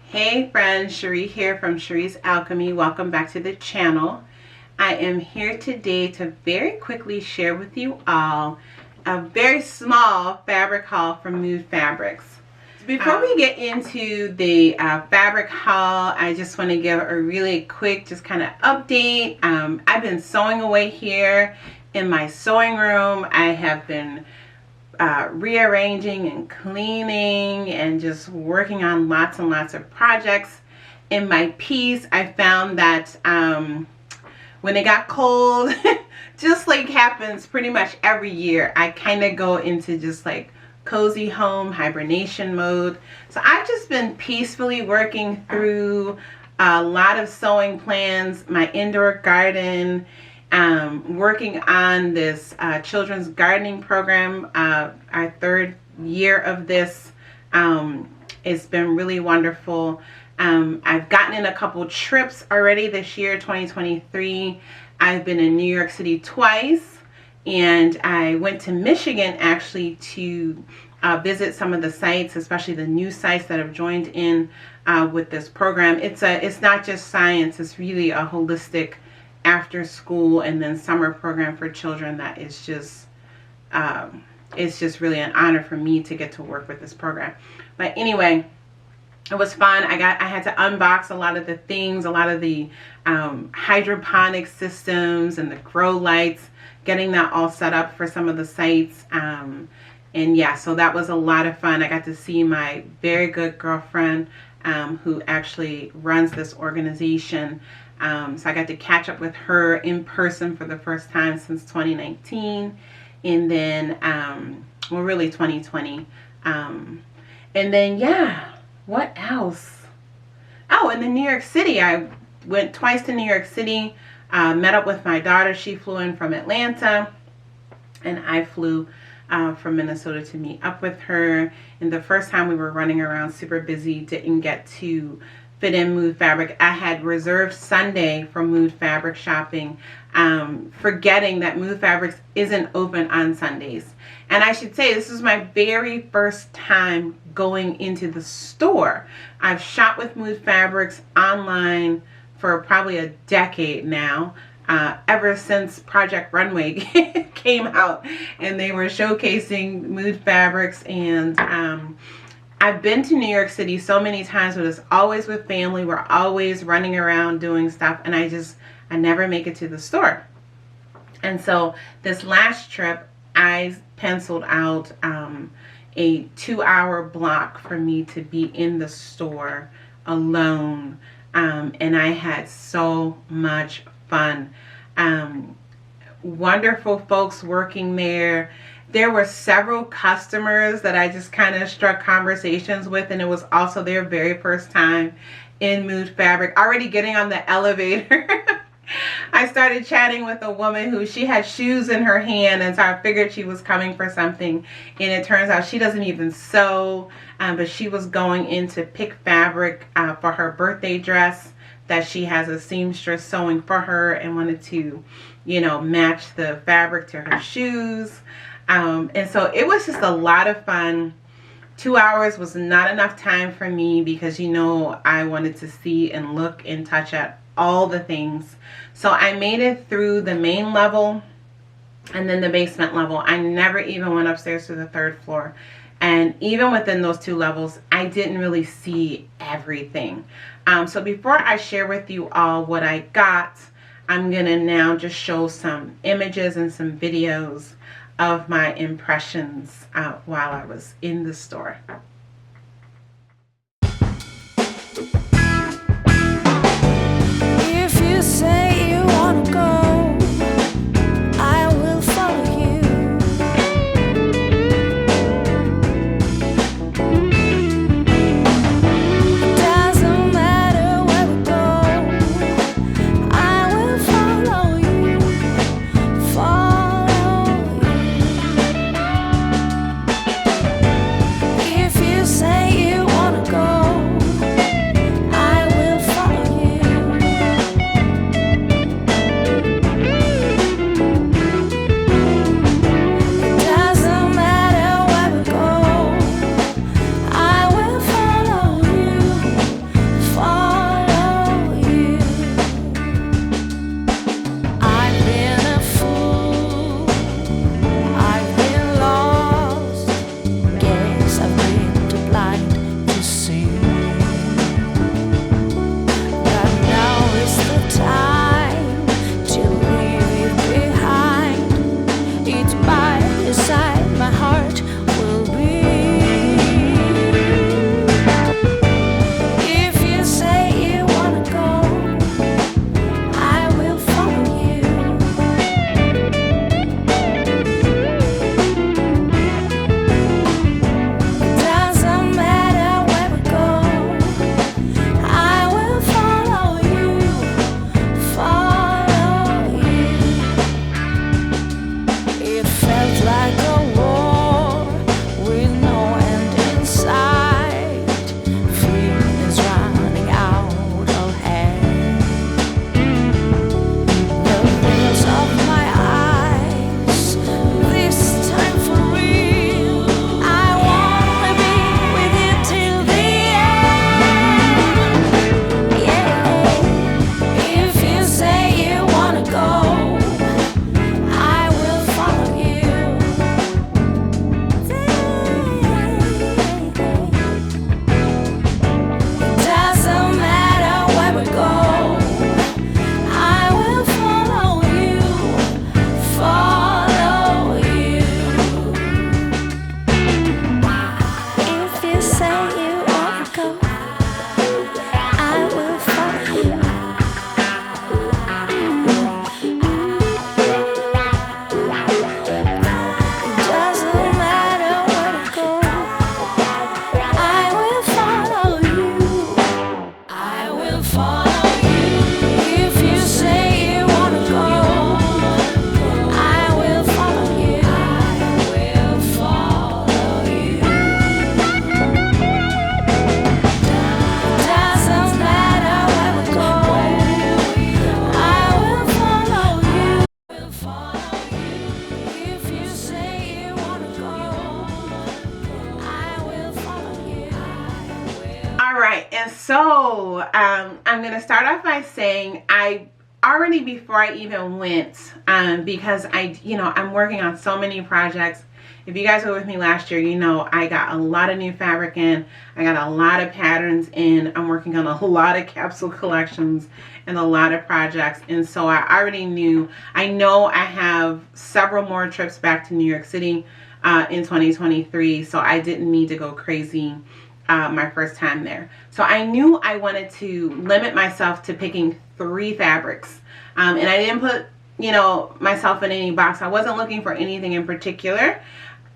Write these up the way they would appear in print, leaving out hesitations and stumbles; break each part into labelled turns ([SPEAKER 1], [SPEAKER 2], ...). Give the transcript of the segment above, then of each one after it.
[SPEAKER 1] Hey friends, Cherie here from Cherie's Alchemy. Welcome back to the channel. I am here today to very quickly share with you all a very small fabric haul from Mood Fabrics. Before we get into the fabric haul, I just want to give a really quick just kind of update. I've been sewing away here in my sewing room. I have been rearranging and cleaning and just working on lots and lots of projects. In my piece, I found that when it got cold, just like happens pretty much every year, I kind of go into just like cozy home hibernation mode. So I've just been peacefully working through a lot of sewing plans, my indoor garden, working on this children's gardening program. Our third year of this. It's been really wonderful. I've gotten in a couple trips already this year, 2023. I've been in New York City twice, and I went to Michigan actually to visit some of the sites, especially the new sites that have joined in with this program. It's not just science, it's really a holistic after school and then summer program for children that is just it's just really an honor for me to get to work with this program. But anyway, it was fun. I had to unbox a lot of the things, a lot of the hydroponic systems and the grow lights, getting that all set up for some of the sites. And yeah, so that was a lot of fun. I got to see my very good girlfriend who actually runs this organization. So I got to catch up with her in person for the first time since 2019, and then well, really 2020. And then yeah, what else? Oh, and then New York City. I went twice to New York City, met up with my daughter. She flew in from Atlanta, and I flew from Minnesota to meet up with her. And the first time we were running around super busy, didn't get to fit in Mood Fabric. I had reserved Sunday for Mood Fabric shopping, forgetting that Mood Fabrics isn't open on Sundays. And I should say, this is my very first time going into the store. I've shopped with Mood Fabrics online for probably a decade now, ever since Project Runway came out and they were showcasing Mood Fabrics. And I've been to New York City so many times, but it's always with family. We're always running around doing stuff, and I never make it to the store. And so this last trip, I penciled out a 2-hour block for me to be in the store alone, and I had so much fun. Wonderful folks working there. There were several customers that I just kind of struck conversations with, and it was also their very first time in Mood Fabric. Already getting on the elevator, I started chatting with a woman who she had shoes in her hand, and so I figured she was coming for something, and it turns out she doesn't even sew, but she was going in to pick fabric for her birthday dress that she has a seamstress sewing for her, and wanted to, you know, match the fabric to her shoes. And so it was just a lot of fun. 2 hours was not enough time for me because, you know, I wanted to see and look and touch at all the things. So I made it through the main level and then the basement level. I never even went upstairs to the third floor. And even within those 2 levels, I didn't really see everything. So before I share with you all what I got, I'm going to now just show some images and some videos of my impressions while I was in the store.
[SPEAKER 2] If you say you want to go, I will follow you. It doesn't matter where we go, I will follow you, follow you. If you
[SPEAKER 1] All right, and so I'm going to start off by saying I already, before I even went, because I'm working on so many projects. If you guys were with me last year, you know I got a lot of new fabric in. I got a lot of patterns in. I'm working on a lot of capsule collections and a lot of projects. And so I already knew, I know I have several more trips back to New York City in 2023. So I didn't need to go crazy my first time there. So I knew I wanted to limit myself to picking 3 fabrics. And I didn't put, myself in any box. I wasn't looking for anything in particular.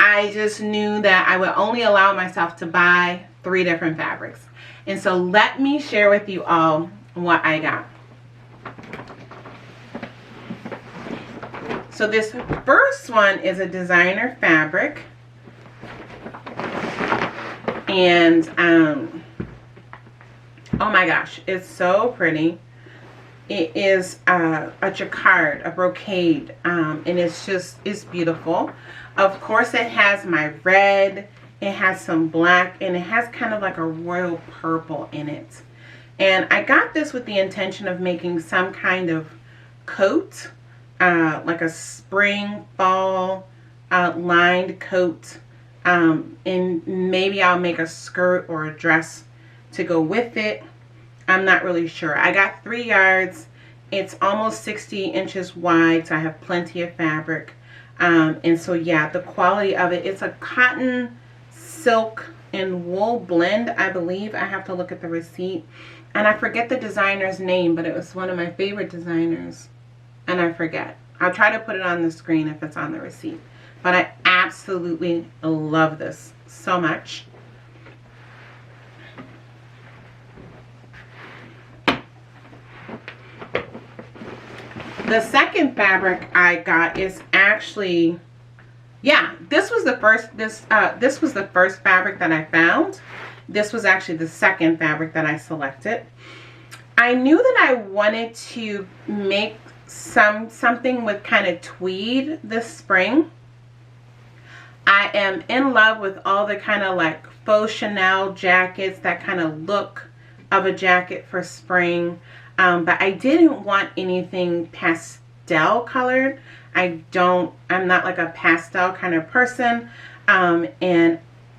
[SPEAKER 1] I just knew that I would only allow myself to buy 3 different fabrics. And so let me share with you all what I got. So this first one is a designer fabric. And oh my gosh, it's so pretty. It is a jacquard, a brocade, and it's beautiful. Of course, it has my red, it has some black, and it has kind of like a royal purple in it. And I got this with the intention of making some kind of coat, like a spring, fall lined coat. And maybe I'll make a skirt or a dress to go with it. I'm not really sure. I got 3 yards. It's almost 60 inches wide, so I have plenty of fabric. And so yeah, the quality of it, it's a cotton, silk, and wool blend, I believe. I have to look at the receipt. And I forget the designer's name, but it was one of my favorite designers. And I forget. I'll try to put it on the screen if it's on the receipt. But I absolutely love this so much. The second fabric I got is actually, yeah, this was the first fabric that I found. This was actually the second fabric that I selected. I knew that I wanted to make something with kind of tweed this spring. I am in love with all the kind of like faux Chanel jackets, that kind of look of a jacket for spring. But I didn't want anything pastel colored. I'm not like a pastel kind of person. And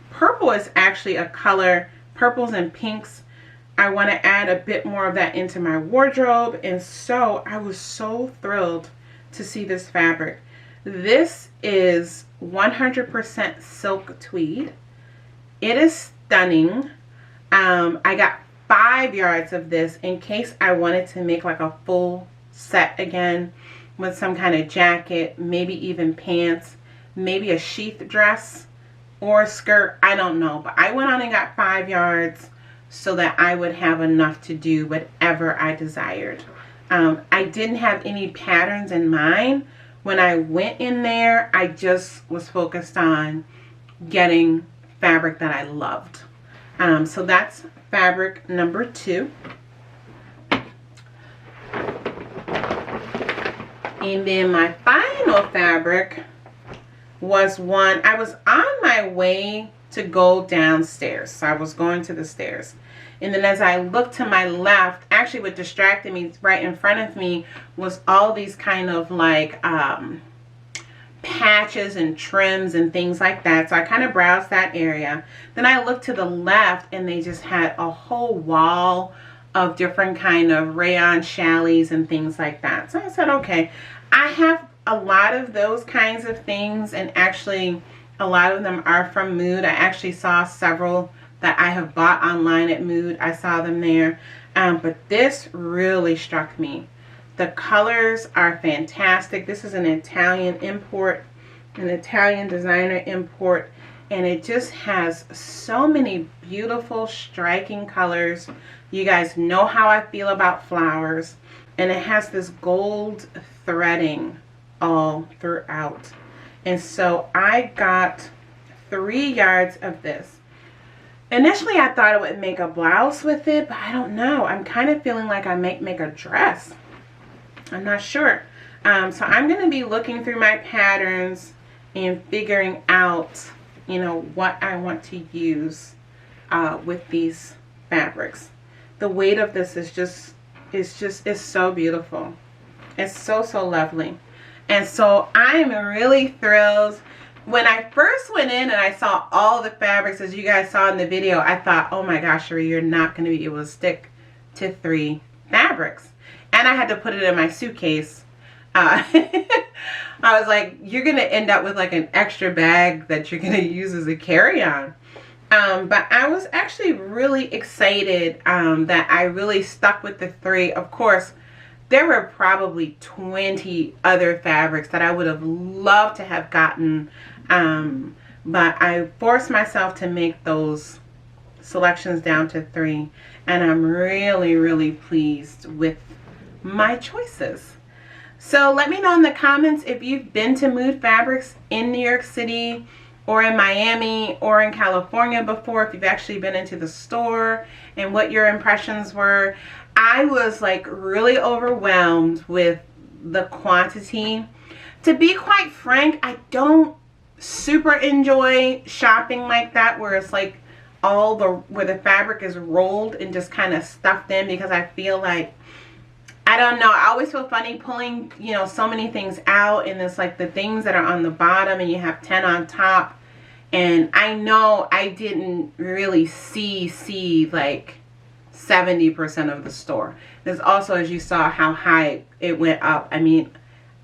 [SPEAKER 1] purple is actually a color, purples and pinks. I want to add a bit more of that into my wardrobe. And so I was so thrilled to see this fabric. This is 100% silk tweed. It is stunning. I got 5 yards of this in case I wanted to make like a full set again with some kind of jacket, maybe even pants, maybe a sheath dress or a skirt. I don't know, but I went on and got 5 yards so that I would have enough to do whatever I desired. I didn't have any patterns in mind. When I went in there, I just was focused on getting fabric that I loved. So that's fabric number 2. And then my final fabric was one, I was on my way to go downstairs. So I was going to the stairs. And then as I looked to my left, actually what distracted me right in front of me was all these kind of like patches and trims and things like that. So I kind of browsed that area. Then I looked to the left and they just had a whole wall of different kind of rayon chalets and things like that. So I said, okay, I have a lot of those kinds of things, and actually a lot of them are from Mood. I actually saw several that I have bought online at Mood. I saw them there. But this really struck me. The colors are fantastic. This is an Italian import, an Italian designer import, and it just has so many beautiful, striking colors. You guys know how I feel about flowers, and it has this gold threading all throughout. And so I got 3 yards of this. Initially, I thought I would make a blouse with it, but I don't know. I'm kind of feeling like I might make a dress. I'm not sure. So I'm going to be looking through my patterns and figuring out, what I want to use with these fabrics. The weight of this is just, it's so beautiful. It's so, so lovely. And so I'm really thrilled. When I first went in and I saw all the fabrics, as you guys saw in the video, I thought, oh my gosh, Cherie, you're not going to be able to stick to 3 fabrics. And I had to put it in my suitcase. I was like, you're going to end up with like an extra bag that you're going to use as a carry-on. But I was actually really excited that I really stuck with the 3. Of course, there were probably 20 other fabrics that I would have loved to have gotten. But I forced myself to make those selections down to 3. And I'm really, really pleased with my choices. So let me know in the comments if you've been to Mood Fabrics in New York City or in Miami or in California before, if you've actually been into the store and what your impressions were. I was like really overwhelmed with the quantity. To be quite frank, I don't super enjoy shopping like that where it's like where the fabric is rolled and just kind of stuffed in, because I feel like, I don't know, I always feel funny pulling, you know, so many things out, and it's like the things that are on the bottom and you have 10 on top. And I know I didn't really see like 70% of the store. There's also, as you saw, how high it went up. I mean,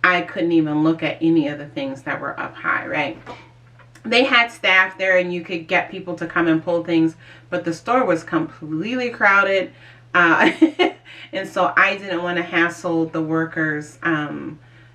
[SPEAKER 1] I couldn't even look at any of the things that were up high, right? They had staff there and you could get people to come and pull things, but the store was completely crowded. And so I didn't want to hassle the workers.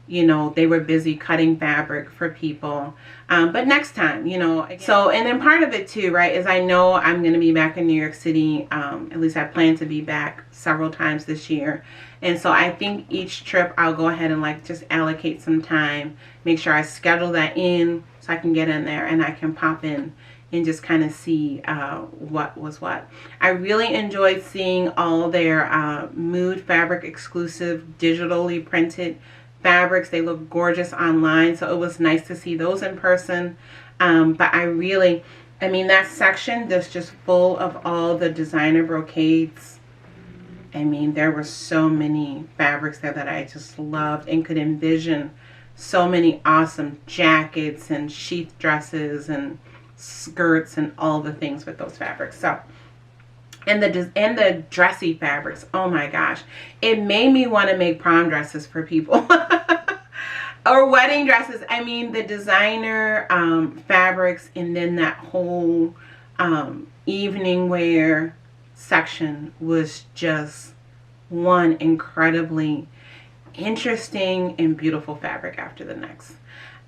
[SPEAKER 1] You know, they were busy cutting fabric for people. But next time, you know. So, and then part of it too, right, is I know I'm going to be back in New York City. At least I plan to be back several times this year. And so I think each trip I'll go ahead and like just allocate some time. Make sure I schedule that in so I can get in there and I can pop in and just kind of see what was what. I really enjoyed seeing all their Mood Fabric exclusive digitally printed fabrics. They look gorgeous online, so it was nice to see those in person. But I mean, that section that's just full of all the designer brocades. I mean, there were so many fabrics there that I just loved and could envision so many awesome jackets and sheath dresses and skirts and all the things with those fabrics. So, and the dressy fabrics, oh my gosh, it made me want to make prom dresses for people or wedding dresses. I mean, the designer fabrics, and then that whole evening wear section was just one incredibly interesting and beautiful fabric after the next.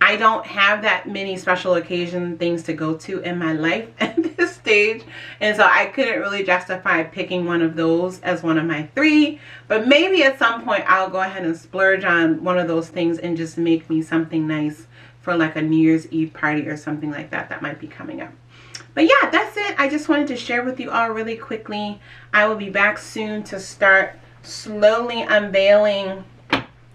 [SPEAKER 1] I don't have that many special occasion things to go to in my life at this stage, and so I couldn't really justify picking one of those as one of my 3, but maybe at some point I'll go ahead and splurge on one of those things and just make me something nice for like a New Year's Eve party or something like that that might be coming up. But yeah, that's it. I just wanted to share with you all really quickly. I will be back soon to start slowly unveiling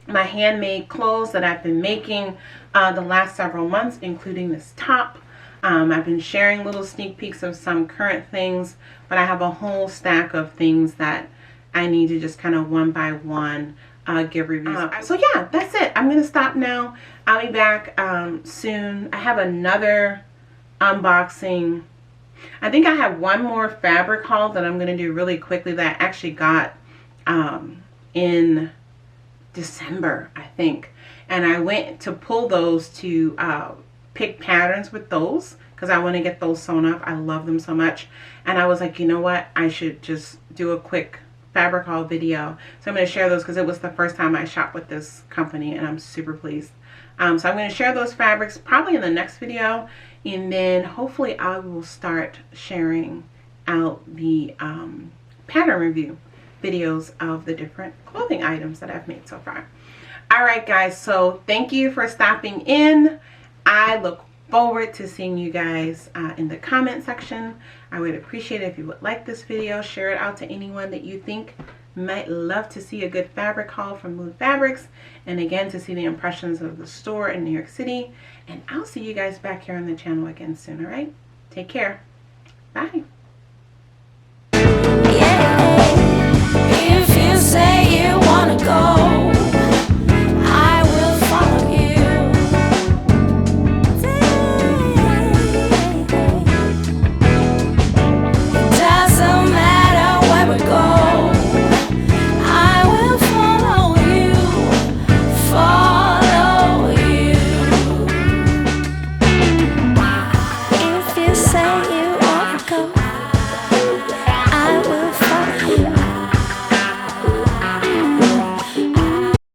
[SPEAKER 1] my handmade clothes that I've been making the last several months, including this top. I've been sharing little sneak peeks of some current things, but I have a whole stack of things that I need to just kind of one by one give reviews. So yeah, that's it. I'm going to stop now. I'll be back soon. I have another unboxing. I think I have one more fabric haul that I'm going to do really quickly that I actually got in December, I think. And I went to pull those to pick patterns with those because I want to get those sewn up. I love them so much. And I was like, you know what? I should just do a quick fabric haul video. So I'm going to share those because it was the first time I shopped with this company and I'm super pleased. So I'm going to share those fabrics probably in the next video. And then hopefully I will start sharing out the pattern review videos of the different clothing items that I've made so far. Alright guys, so thank you for stopping in. I look forward to seeing you guys in the comment section. I would appreciate it if you would like this video, share it out to anyone that you think might love to see a good fabric haul from Mood Fabrics, and again to see the impressions of the store in New York City. And I'll see you guys back here on the channel again soon. Alright, take care. Bye.